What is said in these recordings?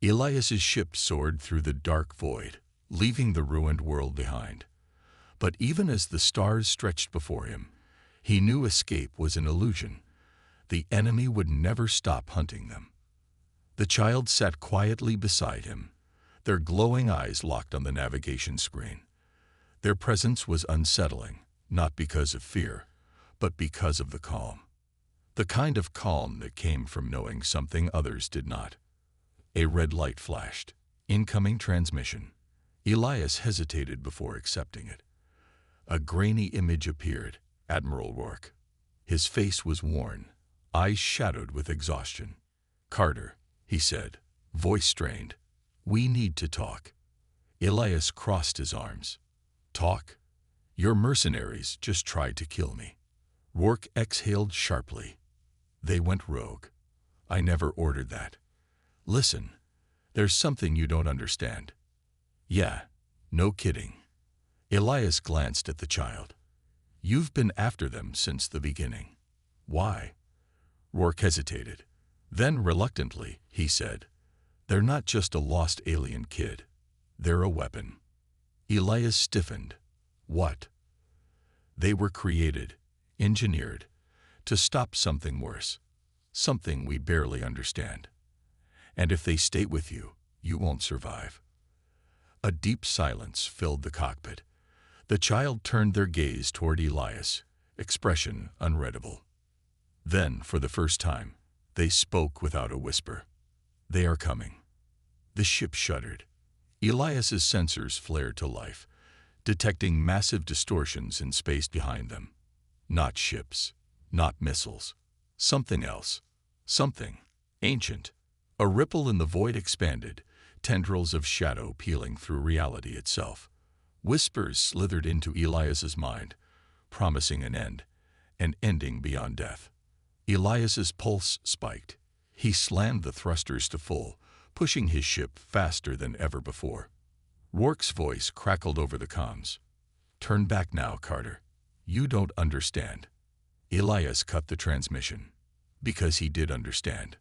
Elias's ship soared through the dark void, leaving the ruined world behind. But even as the stars stretched before him, he knew escape was an illusion. The enemy would never stop hunting them. The child sat quietly beside him, their glowing eyes locked on the navigation screen. Their presence was unsettling, not because of fear, but because of the calm. The kind of calm that came from knowing something others did not. A red light flashed. Incoming transmission. Elias hesitated before accepting it. A grainy image appeared. Admiral Rourke. His face was worn, eyes shadowed with exhaustion. "Carter," he said, voice strained. "We need to talk." Elias crossed his arms. "Talk? Your mercenaries just tried to kill me." Rourke exhaled sharply. "They went rogue. I never ordered that. Listen, there's something you don't understand." "Yeah, no kidding." Elias glanced at the child. "You've been after them since the beginning. Why?" Rourke hesitated. Then, reluctantly, he said, "They're not just a lost alien kid. They're a weapon." Elias stiffened. "What?" "They were created, engineered, to stop something worse, something we barely understand. And if they stay with you, you won't survive." A deep silence filled the cockpit. The child turned their gaze toward Elias, expression unreadable. Then, for the first time, they spoke without a whisper. "They are coming." The ship shuddered. Elias's sensors flared to life, detecting massive distortions in space behind them. Not ships, not missiles. Something else. Something ancient. A ripple in the void expanded, tendrils of shadow peeling through reality itself. Whispers slithered into Elias's mind, promising an ending beyond death. Elias's pulse spiked. He slammed the thrusters to full, pushing his ship faster than ever before. Rourke's voice crackled over the comms. "Turn back now, Carter. You don't understand." Elias cut the transmission. Because he did understand.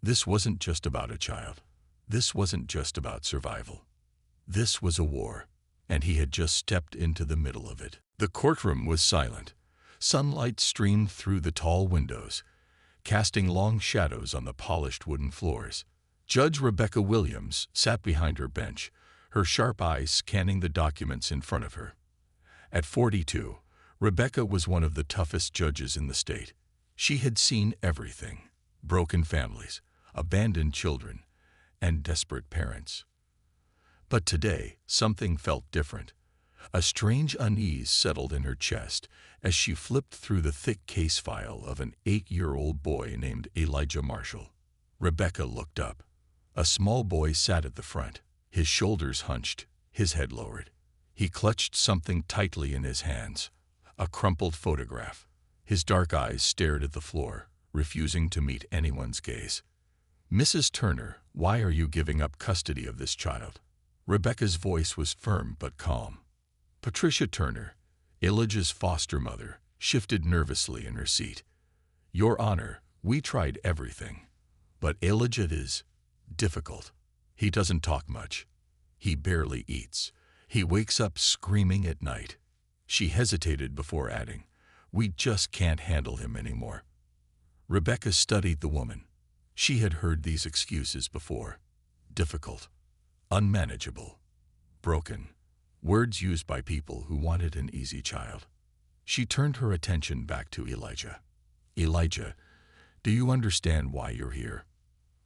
This wasn't just about a child. This wasn't just about survival. This was a war, and he had just stepped into the middle of it. The courtroom was silent. Sunlight streamed through the tall windows, casting long shadows on the polished wooden floors. Judge Rebecca Williams sat behind her bench, her sharp eyes scanning the documents in front of her. At 42, Rebecca was one of the toughest judges in the state. She had seen everything: broken families, abandoned children, and desperate parents. But today, something felt different. A strange unease settled in her chest as she flipped through the thick case file of an 8-year-old boy named Elijah Marshall. Rebecca looked up. A small boy sat at the front, his shoulders hunched, his head lowered. He clutched something tightly in his hands, a crumpled photograph. His dark eyes stared at the floor, refusing to meet anyone's gaze. "Mrs. Turner, why are you giving up custody of this child?" Rebecca's voice was firm but calm. Patricia Turner, Elijah's foster mother, shifted nervously in her seat. "Your Honor, we tried everything. But Elijah is difficult. He doesn't talk much. He barely eats. He wakes up screaming at night." She hesitated before adding, "We just can't handle him anymore." Rebecca studied the woman. She had heard these excuses before. Difficult, unmanageable, broken. Words used by people who wanted an easy child. She turned her attention back to Elijah. "Elijah, do you understand why you're here?"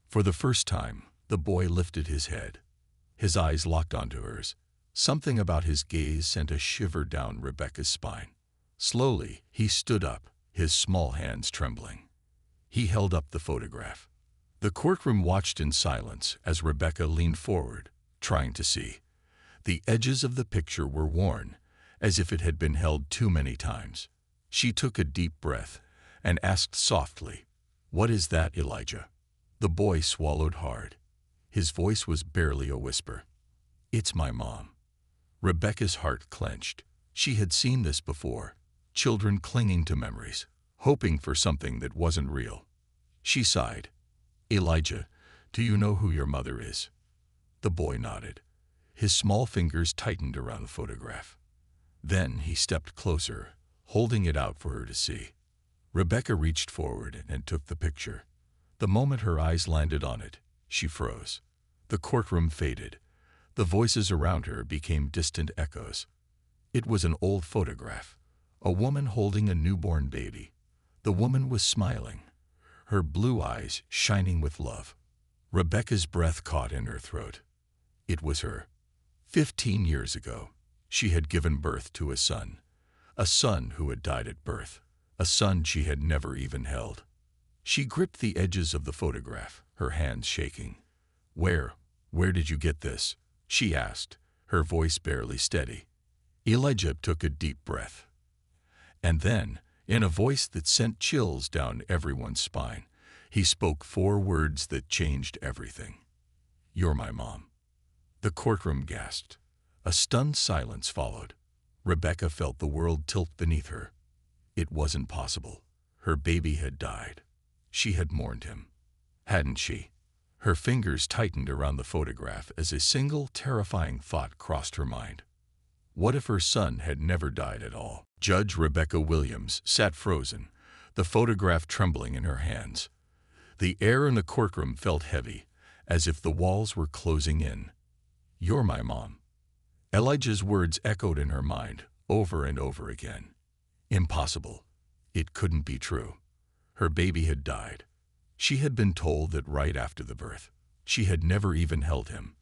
For the first time, the boy lifted his head. His eyes locked onto hers. Something about his gaze sent a shiver down Rebecca's spine. Slowly, he stood up, his small hands trembling. He held up the photograph. The courtroom watched in silence as Rebecca leaned forward, trying to see. The edges of the picture were worn, as if it had been held too many times. She took a deep breath and asked softly, "What is that, Elijah?" The boy swallowed hard. His voice was barely a whisper. "It's my mom." Rebecca's heart clenched. She had seen this before, children clinging to memories, hoping for something that wasn't real. She sighed. "Elijah, "Do you know who your mother is?" The boy nodded. His small fingers tightened around the photograph. Then he stepped closer, holding it out for her to see. Rebecca reached forward and took the picture. The moment her eyes landed on it, she froze. The courtroom faded. The voices around her became distant echoes. It was an old photograph, a woman holding a newborn baby. The woman was smiling, her blue eyes shining with love. Rebecca's breath caught in her throat. It was her. 15 years ago, she had given birth to a son who had died at birth, a son she had never even held. She gripped the edges of the photograph, her hands shaking. Where did you get this?" she asked, her voice barely steady. Elijah took a deep breath. And then, in a voice that sent chills down everyone's spine, he spoke 4 words that changed everything. "You're my mom." The courtroom gasped. A stunned silence followed. Rebecca felt the world tilt beneath her. It wasn't possible. Her baby had died. She had mourned him, hadn't she? Her fingers tightened around the photograph as a single terrifying thought crossed her mind. What if her son had never died at all? Judge Rebecca Williams sat frozen, the photograph trembling in her hands. The air in the courtroom felt heavy, as if the walls were closing in. "You're my mom." Elijah's words echoed in her mind, over and over again. Impossible. It couldn't be true. Her baby had died. She had been told that right after the birth. She had never even held him.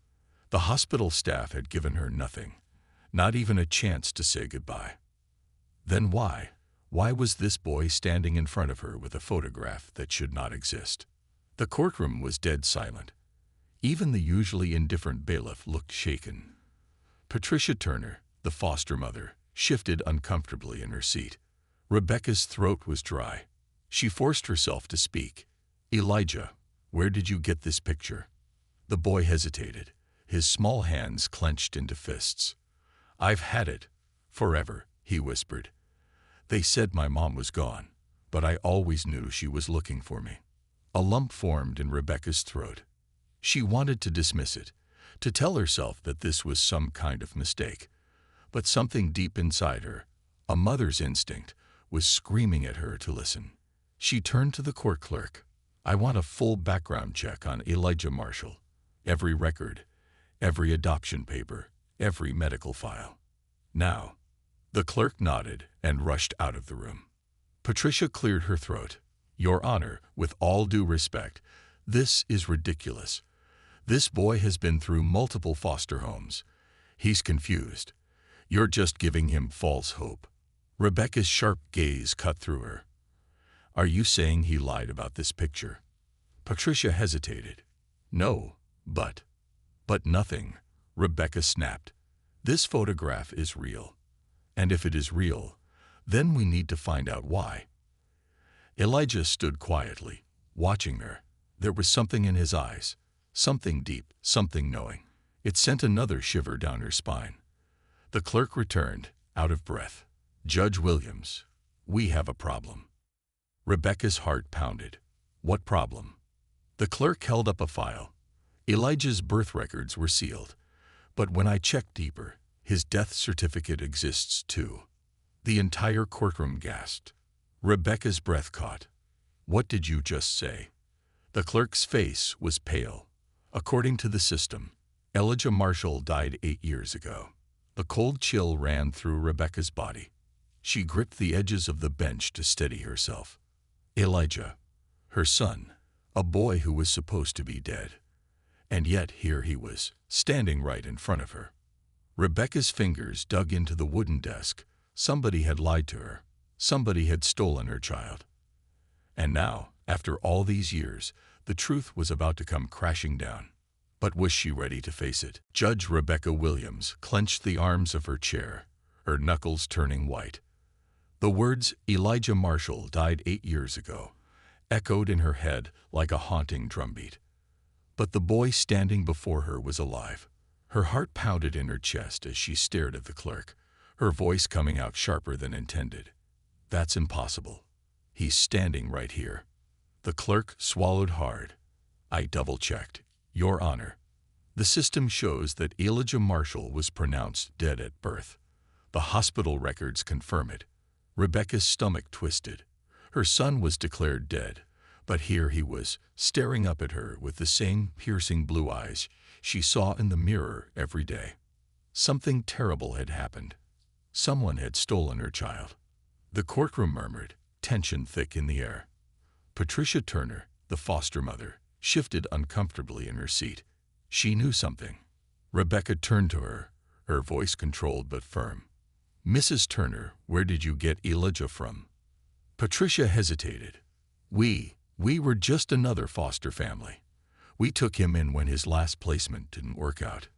The hospital staff had given her nothing, not even a chance to say goodbye. Then why? Why was this boy standing in front of her with a photograph that should not exist? The courtroom was dead silent. Even the usually indifferent bailiff looked shaken. Patricia Turner, the foster mother, shifted uncomfortably in her seat. Rebecca's throat was dry. She forced herself to speak. "Elijah, where did you get this picture?" The boy hesitated, his small hands clenched into fists. "I've had it. Forever," he whispered. "They said my mom was gone, but I always knew she was looking for me." A lump formed in Rebecca's throat. She wanted to dismiss it, to tell herself that this was some kind of mistake. But something deep inside her, a mother's instinct, was screaming at her to listen. She turned to the court clerk. "I want a full background check on Elijah Marshall. Every record, every adoption paper, every medical file. Now." The clerk nodded and rushed out of the room. Patricia cleared her throat. "Your Honor, with all due respect, this is ridiculous. This boy has been through multiple foster homes. He's confused. You're just giving him false hope." Rebecca's sharp gaze cut through her. "Are you saying he lied about this picture?" Patricia hesitated. "No, but nothing," Rebecca snapped. "This photograph is real. And if it is real, then we need to find out why." Elijah stood quietly, watching her. There was something in his eyes, something deep, something knowing. It sent another shiver down her spine. The clerk returned, out of breath. "Judge Williams, we have a problem." Rebecca's heart pounded. "What problem?" The clerk held up a file. Elijah's birth records were sealed, but when I checked deeper, his death certificate exists too. The entire courtroom gasped. Rebecca's breath caught. "What did you just say?" The clerk's face was pale. "According to the system, Elijah Marshall died 8 years ago." The cold chill ran through Rebecca's body. She gripped the edges of the bench to steady herself. Elijah, her son, a boy who was supposed to be dead. And yet here he was, standing right in front of her. Rebecca's fingers dug into the wooden desk. Somebody had lied to her. Somebody had stolen her child. And now, after all these years, the truth was about to come crashing down. But was she ready to face it? Judge Rebecca Williams clenched the arms of her chair, her knuckles turning white. The words, "Elijah Marshall died 8 years ago," echoed in her head like a haunting drumbeat. But the boy standing before her was alive. Her heart pounded in her chest as she stared at the clerk, her voice coming out sharper than intended. "That's impossible. He's standing right here." The clerk swallowed hard. I double-checked. Your Honor. The system shows that Elijah Marshall was pronounced dead at birth. The hospital records confirm it. Rebecca's stomach twisted. Her son was declared dead, but here he was, staring up at her with the same piercing blue eyes she saw in the mirror every day. Something terrible had happened. Someone had stolen her child. The courtroom murmured, tension thick in the air. Patricia Turner, the foster mother, shifted uncomfortably in her seat. She knew something. Rebecca turned to her, her voice controlled but firm. Mrs. Turner, where did you get Elijah from? Patricia hesitated. We were just another foster family. We took him in when his last placement didn't work out.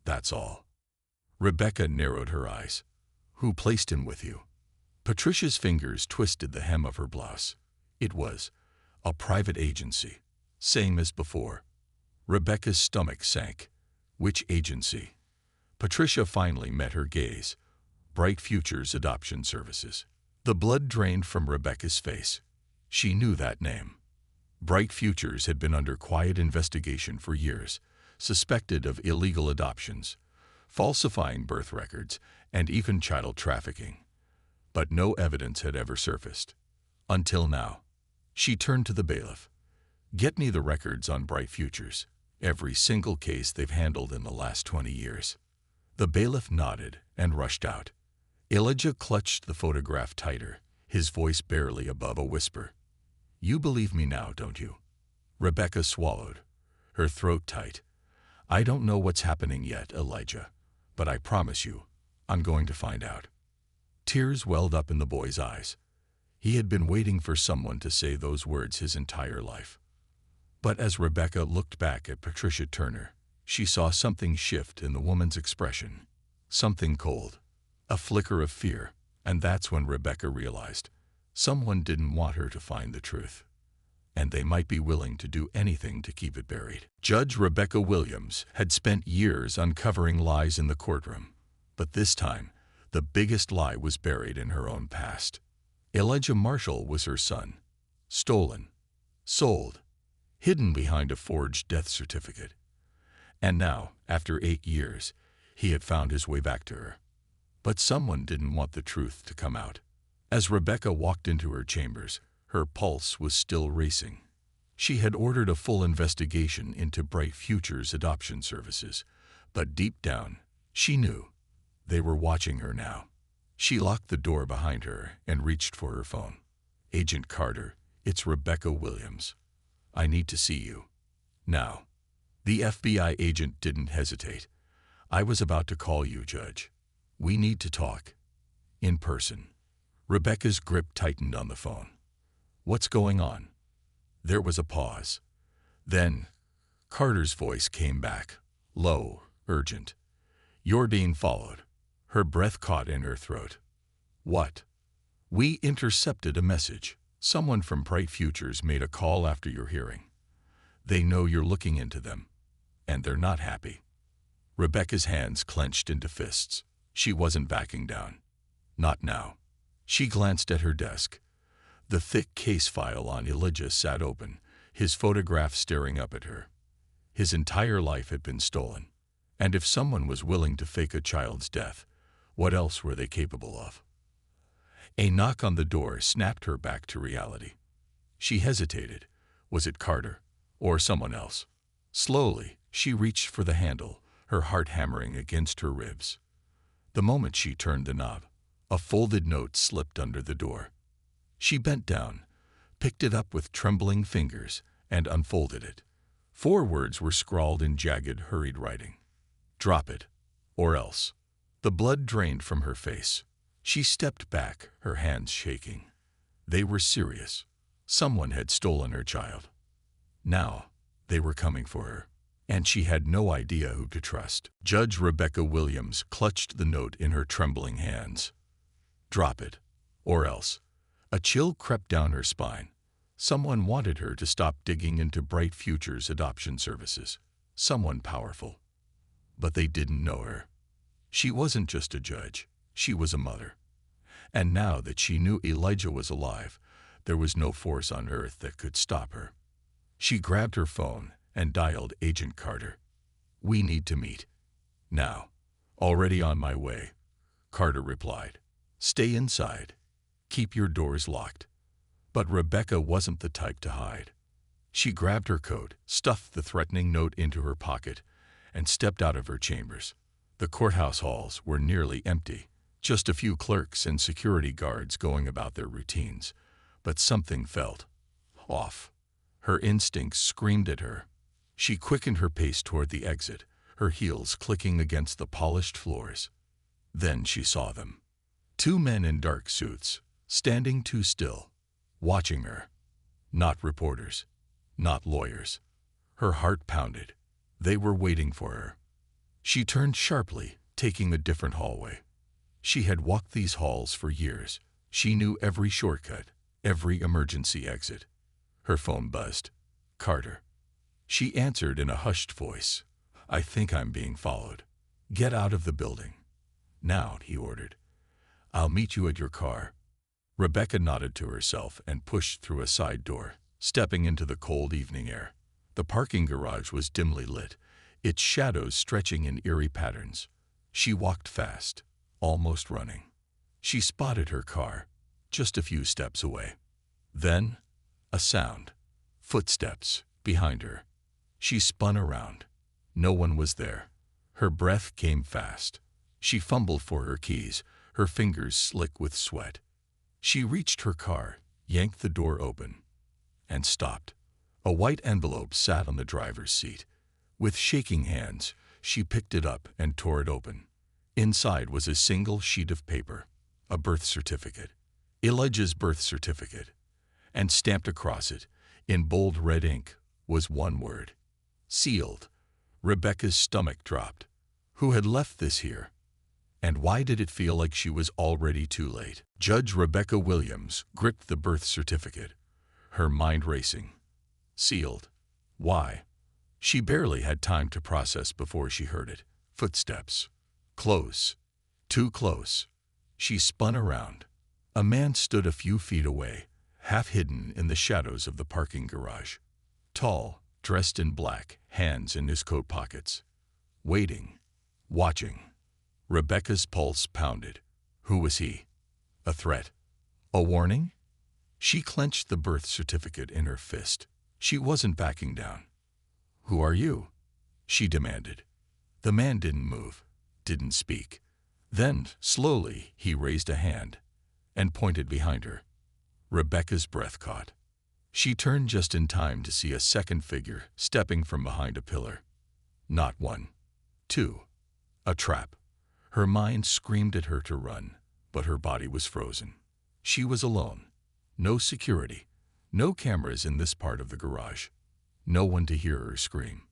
That's all. Rebecca narrowed her eyes. Who placed him with you? Patricia's fingers twisted the hem of her blouse. It was a private agency, same as before. Rebecca's stomach sank. Which agency? Patricia finally met her gaze. Bright Futures Adoption Services. The blood drained from Rebecca's face. She knew that name. Bright Futures had been under quiet investigation for years, suspected of illegal adoptions, falsifying birth records, and even child trafficking. But no evidence had ever surfaced. Until now. She turned to the bailiff. Get me the records on Bright Futures, every single case they've handled in the last 20 years. The bailiff nodded and rushed out. Elijah clutched the photograph tighter, his voice barely above a whisper. You believe me now, don't you? Rebecca swallowed, her throat tight. I don't know what's happening yet, Elijah, but I promise you, I'm going to find out. Tears welled up in the boy's eyes. He had been waiting for someone to say those words his entire life. But as Rebecca looked back at Patricia Turner, she saw something shift in the woman's expression. Something cold. A flicker of fear, and that's when Rebecca realized someone didn't want her to find the truth, and they might be willing to do anything to keep it buried. Judge Rebecca Williams had spent years uncovering lies in the courtroom, but this time, the biggest lie was buried in her own past. Elijah Marshall was her son. Stolen, sold, hidden behind a forged death certificate. And now, after 8 years, he had found his way back to her. But someone didn't want the truth to come out. As Rebecca walked into her chambers, her pulse was still racing. She had ordered a full investigation into Bright Futures Adoption Services, but deep down, she knew they were watching her now. She locked the door behind her and reached for her phone. Agent Carter, it's Rebecca Williams. I need to see you. Now. The FBI agent didn't hesitate. I was about to call you, Judge. We need to talk. In person. Rebecca's grip tightened on the phone. What's going on? There was a pause. Then, Carter's voice came back, low, urgent. You're being followed. Her breath caught in her throat. What? We intercepted a message. Someone from Bright Futures made a call after your hearing. They know you're looking into them, and they're not happy. Rebecca's hands clenched into fists. She wasn't backing down. Not now. She glanced at her desk. The thick case file on Elijah sat open, his photograph staring up at her. His entire life had been stolen. And if someone was willing to fake a child's death, what else were they capable of? A knock on the door snapped her back to reality. She hesitated. Was it Carter? Or someone else? Slowly, she reached for the handle, her heart hammering against her ribs. The moment she turned the knob, a folded note slipped under the door. She bent down, picked it up with trembling fingers, and unfolded it. 4 words were scrawled in jagged, hurried writing. Drop it, or else. The blood drained from her face. She stepped back, her hands shaking. They were serious. Someone had stolen her child. Now, they were coming for her. And she had no idea who to trust. Judge Rebecca Williams clutched the note in her trembling hands. Drop it, or else. A chill crept down her spine. Someone wanted her to stop digging into Bright Futures Adoption Services. Someone powerful. But they didn't know her. She wasn't just a judge. She was a mother. And now that she knew Elijah was alive, there was no force on earth that could stop her. She grabbed her phone and dialed Agent Carter. "We need to meet. Now." "Already on my way," Carter replied. "Stay inside. Keep your doors locked." But Rebecca wasn't the type to hide. She grabbed her coat, stuffed the threatening note into her pocket, and stepped out of her chambers. The courthouse halls were nearly empty, just a few clerks and security guards going about their routines. But something felt off. Her instincts screamed at her. She quickened her pace toward the exit, her heels clicking against the polished floors. Then she saw them. Two men in dark suits, standing too still, watching her. Not reporters, not lawyers. Her heart pounded. They were waiting for her. She turned sharply, taking a different hallway. She had walked these halls for years. She knew every shortcut, every emergency exit. Her phone buzzed. "Carter." She answered in a hushed voice. "I think I'm being followed." "Get out of the building." "Now," he ordered. "I'll meet you at your car." Rebecca nodded to herself and pushed through a side door, stepping into the cold evening air. The parking garage was dimly lit, its shadows stretching in eerie patterns. She walked fast, almost running. She spotted her car, just a few steps away. Then, a sound. Footsteps behind her. She spun around. No one was there. Her breath came fast. She fumbled for her keys, her fingers slick with sweat. She reached her car, yanked the door open, and stopped. A white envelope sat on the driver's seat. With shaking hands, she picked it up and tore it open. Inside was a single sheet of paper, a birth certificate. Elijah's birth certificate. And stamped across it, in bold red ink, was one word. Sealed. Rebecca's stomach dropped. Who had left this here? And why did it feel like she was already too late? Judge Rebecca Williams gripped the birth certificate, her mind racing. Sealed. Why? She barely had time to process before she heard it. Footsteps. Close. Too close. She spun around. A man stood a few feet away, half hidden in the shadows of the parking garage. Tall, dressed in black, hands in his coat pockets. Waiting. Watching. Rebecca's pulse pounded. Who was he? A threat? A warning? She clenched the birth certificate in her fist. She wasn't backing down. "Who are you?" she demanded. The man didn't move, didn't speak. Then, slowly, he raised a hand and pointed behind her. Rebecca's breath caught. She turned just in time to see a second figure stepping from behind a pillar. Not one. Two. A trap. Her mind screamed at her to run, but her body was frozen. She was alone. No security. No cameras in this part of the garage. No one to hear her scream.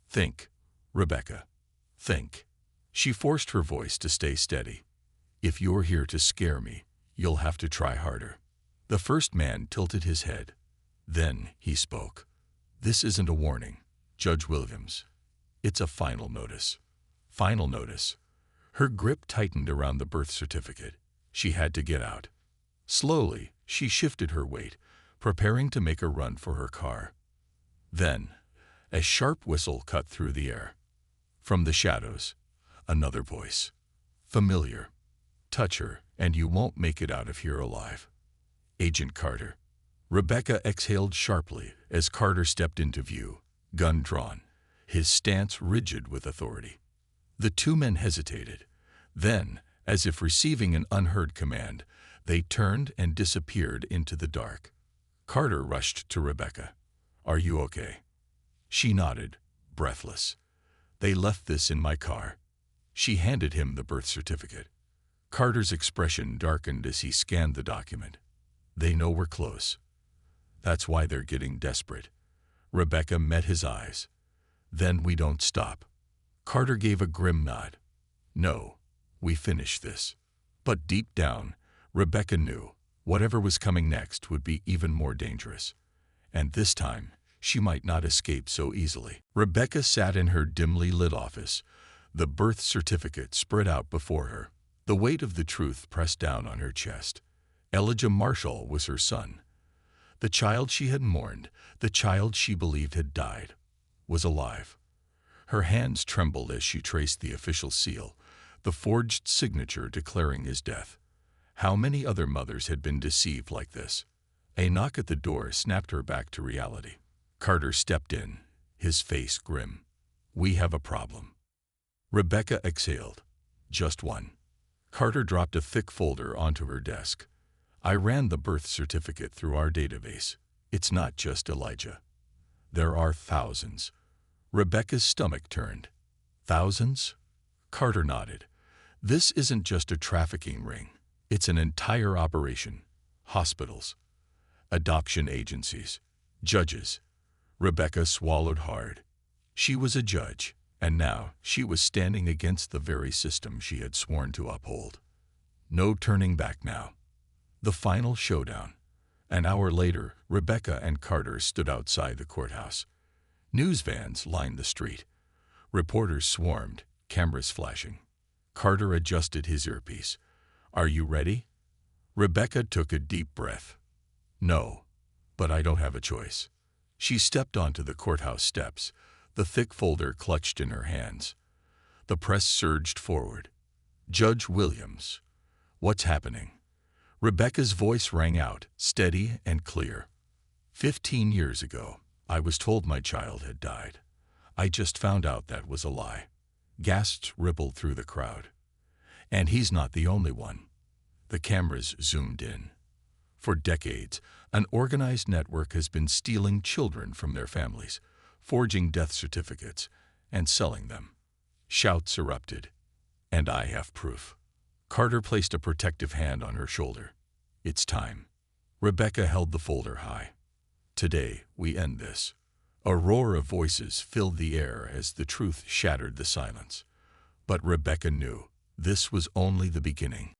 "Think, Rebecca. Think." She forced her voice to stay steady. "If you're here to scare me, you'll have to try harder." The first man tilted his head. Then he spoke. "This isn't a warning, Judge Williams. It's a final notice." Final notice. Her grip tightened around the birth certificate. She had to get out. Slowly, she shifted her weight, preparing to make a run for her car. Then, a sharp whistle cut through the air. From the shadows, another voice. Familiar. "Touch her, and you won't make it out of here alive." Agent Carter. Rebecca exhaled sharply as Carter stepped into view, gun drawn, his stance rigid with authority. The two men hesitated. Then, as if receiving an unheard command, they turned and disappeared into the dark. Carter rushed to Rebecca. "Are you okay?" She nodded, breathless. "They left this in my car." She handed him the birth certificate. Carter's expression darkened as he scanned the document. "They know we're close. That's why they're getting desperate." Rebecca met his eyes. "Then we don't stop." Carter gave a grim nod. "No, we finish this." But deep down, Rebecca knew whatever was coming next would be even more dangerous. And this time, she might not escape so easily. Rebecca sat in her dimly lit office, the birth certificate spread out before her. The weight of the truth pressed down on her chest. Elijah Marshall was her son. The child she had mourned, the child she believed had died, was alive. Her hands trembled as she traced the official seal, the forged signature declaring his death. How many other mothers had been deceived like this? A knock at the door snapped her back to reality. Carter stepped in, his face grim. "We have a problem." Rebecca exhaled. "Just one." Carter dropped a thick folder onto her desk. "I ran the birth certificate through our database. It's not just Elijah. There are thousands." Rebecca's stomach turned. "Thousands?" Carter nodded. "This isn't just a trafficking ring. It's an entire operation. Hospitals, adoption agencies, judges." Rebecca swallowed hard. She was a judge, and now she was standing against the very system she had sworn to uphold. No turning back now. The final showdown. An hour later, Rebecca and Carter stood outside the courthouse. News vans lined the street. Reporters swarmed, cameras flashing. Carter adjusted his earpiece. "Are you ready?" Rebecca took a deep breath. "No, but I don't have a choice." She stepped onto the courthouse steps, the thick folder clutched in her hands. The press surged forward. "Judge Williams, what's happening?" Rebecca's voice rang out, steady and clear. 15 years ago, I was told my child had died. I just found out that was a lie." Gasps rippled through the crowd. "And he's not the only one." The cameras zoomed in. For decades, an organized network has been stealing children from their families, forging death certificates, and selling them. Shouts erupted. "And I have proof." Carter placed a protective hand on her shoulder. "It's time." Rebecca held the folder high. "Today, we end this." A roar of voices filled the air as the truth shattered the silence. But Rebecca knew this was only the beginning.